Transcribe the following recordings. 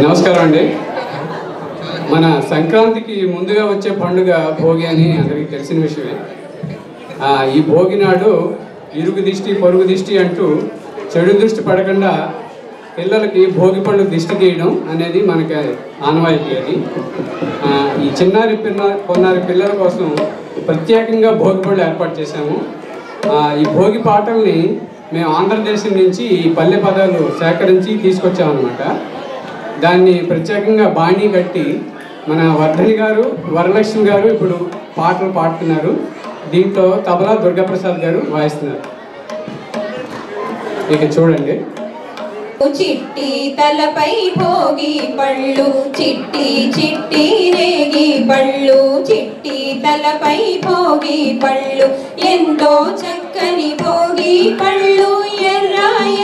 నమస్కారం అండి. మన సంక్రాంతికి ముందుగా వచ్చే పండుగ భోగి అని అందరికీ తెలిసిన విషయమే. ఈ భోగి నాడు ఇరుగు దిష్టి పొరుగు దిష్టి అంటూ చెడు దృష్టి పడకుండా పిల్లలకి భోగి పళ్ళు దిష్టి తీయడం అనేది మనకి ఆనవాయితీ. అది ఈ చిన్నారి కొన్నారి పిల్లల కోసం ప్రత్యేకంగా భోగి పళ్ళు ఏర్పాటు చేశాము. ఈ భోగి పాటల్ని మేము ఆంధ్రదేశం నుంచి ఈ పల్లె పదాలు సేకరించి తీసుకొచ్చామన్నమాట. దాన్ని ప్రత్యేకంగా బాణీ కట్టి మన వర్ధని గారు, వరలక్ష్మి గారు ఇప్పుడు పాటలు పాడుతున్నారు. దీంట్లో తబలా దుర్గాప్రసాద్ గారు వాయిస్తున్నారు. ఇక చూడండి. చిట్టి తలపై భోగి పళ్ళు, చిట్టి చిట్టి రేగి పళ్ళు, చిట్టి తలపై భోగి పళ్ళు, ఎంతో చక్కని భోగి పళ్ళు, ఎర్ర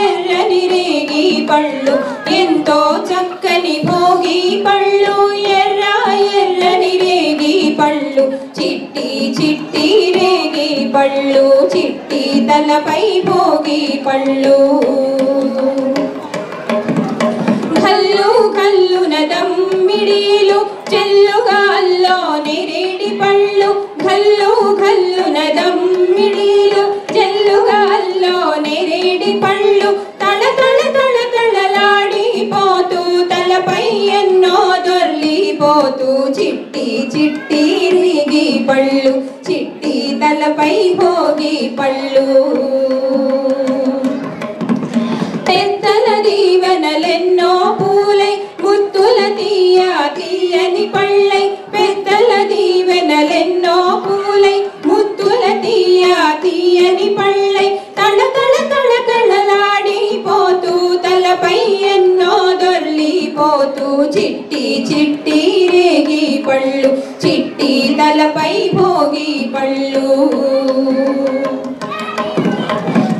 ఎర్రని రేగి పళ్ళు, ఎంతో చక్కని భోగి పళ్ళు, ఎర్ర ఎర్రని రేగి పళ్ళు, చిట్టి చిట్టి రేగి పళ్ళు, చిట్టి తలపై భోగి పళ్ళు. కల్లు కల్లున దమ్మిడీలు చెల్లుగాల్లో నెరేడి పళ్ళు, కల్లు కల్లున దమ్మిడీలు చెల్లుగాల్లో నెరేడి పళ్ళు, తళ తళ తళ తళలాడిపోతూ తలపై ఎన్నో దొర్లిపోతూ, చిట్టి చిట్టి రేగి పళ్ళు, చిట్టి తలపై భోగి పళ్ళు. పెద్దల దీవెనలెన్నో పూలై ముత్తుల తీయ తీయని పళ్ళై, పెద్దల దీవెనలెన్నో పూలై ముత్తుల తీయ తీయని పళ్ళై, తళ తళ తళ తళలాడిపోతూ తలపై ఎన్నో దొర్లిపోతూ, చిట్టి చిట్టి రేగి పళ్ళు, చిట్టి తలపై భోగి పళ్ళు.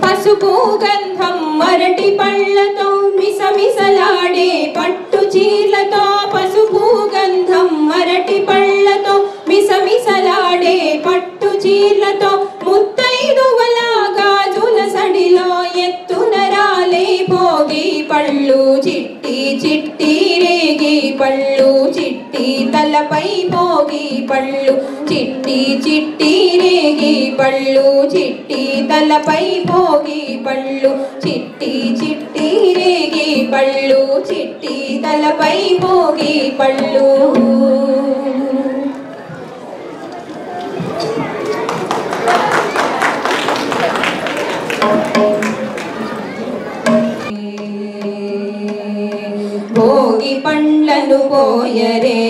పసుపు గంధం మరటి పళ్ళతో మిసమిసలాడే పట్టు చీరలతో, పసుపు గంధం మరటి పళ్ళతో మిసమిసలాడే పట్టు చీరలతో, ముత్తైదువల గాజుల సడిలో ఎత్తున రాలే భోగి పళ్ళు, చిట్టి చిట్టి రేగి పళ్ళు, చిట్టి తలపై భోగి పళ్ళు, చిట్టి చిట్టి రేగి పళ్ళు, చిట్టి తలపై భోగి పళ్ళు, చిట్టి చిట్టి రేగి పళ్ళు, చిట్టి తలపై భోగి పళ్ళు. భోగి పండ్లను పోయరే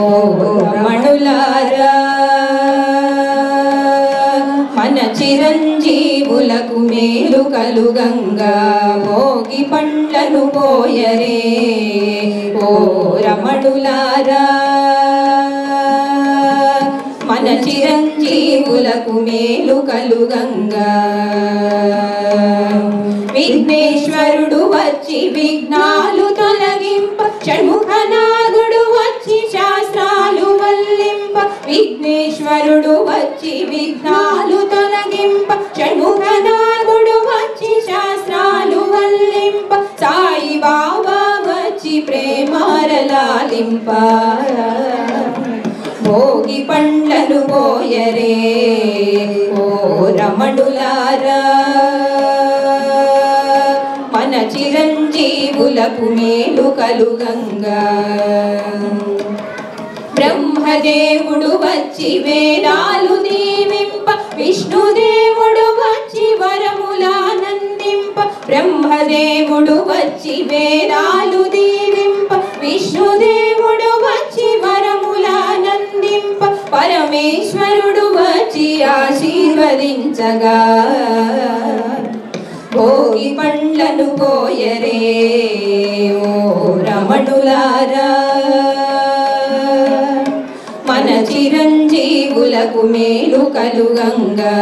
ఓ రమణులారా, మన చిరంజీవులకు మేలు కలుగంగా, భోగి పండ్లను పోయరే ఓ రమణులారా, మన చిరంజీవులకు మేలు కలుగంగా. విఘ్నేశ్వరుడు వచ్చి విఘ్నాలు తొలగింప, షణ్ముఖనాథుడు వచ్చి శాస్త్రాలు వల్లింప, విఘ్నేశ్వరుడు వచ్చి విఘ్నాలు తొలగింప, షణ్ముఖనాథుడు వచ్చి శాస్త్రాలు వల్లింప, సాయి బాబా వచ్చి ప్రేమారలాలింప. భోగి పండ్లను పోయరే ఓ రమణులారా, మన చిరంజీవులకు మేలు కలుగంగా. బ్రహ్మదేవుడు వచ్చి వేదాలు దీవింప, విష్ణుదేవుడు వచ్చి వరములానందింప, బ్రహ్మదేవుడు వచ్చి వేదాలు దీవింప, విష్ణుదేవుడు వచ్చి వరములానందింప, పరమేశ్వరుడు వచ్చి ఆశీర్వదించగా. భోగి పండ్లను పోయరే ఓ రమణులారా, మన చిరంజీవులకు మేలు కలుగంగా.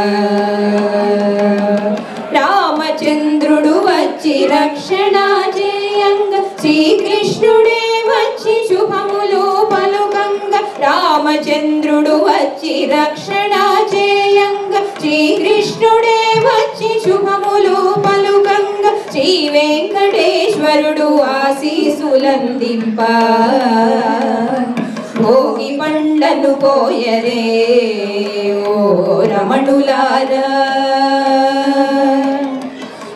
రామచంద్రుడు వచ్చి రక్షణ చేయంగా, శ్రీకృష్ణుడే వచ్చి శుభములు పలుకంగా, రామచంద్రుడు వచ్చి రక్షణ చేయంగా, శ్రీకృష్ణుడే వచ్చి శుభములు పలుకంగా, శ్రీ వెంకటేశ్వరుడు ఆశీసులందింప భోగి పండ్లను పోయరే ఓ రమణులారా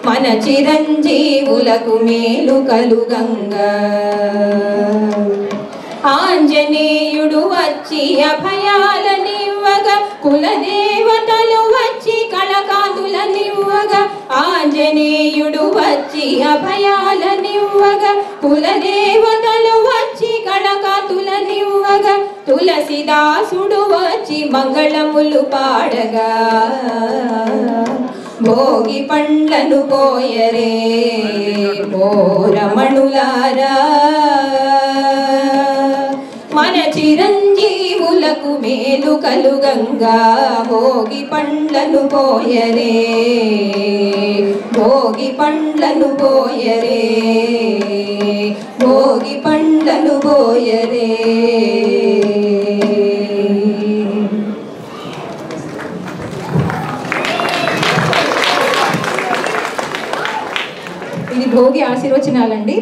మన చిరంజీవులకు మేలు కలుగంగా ఆంజనేయుడు వచ్చి అభయాలనివ్వగా కులదేవతలు వచ్చి కళకాంతులనివ్వగా ఆంజనేయుడు వచ్చి అభయాలనివ్వగా కులదేవతలు వచ్చి కళకాంతులనివ్వగా తులసిదాసుడు వచ్చి మంగళములు పాడగా భోగి పండ్లను పోయరే ఓ రమణులారా మన చిరంజీవులకు మేలు కలుగంగా భోగి పండ్లను పోయరే భోగి పండ్లను పోయరే భోగి పండ్లను పోయరే. ఇది భోగి ఆశీర్వచనాలండి.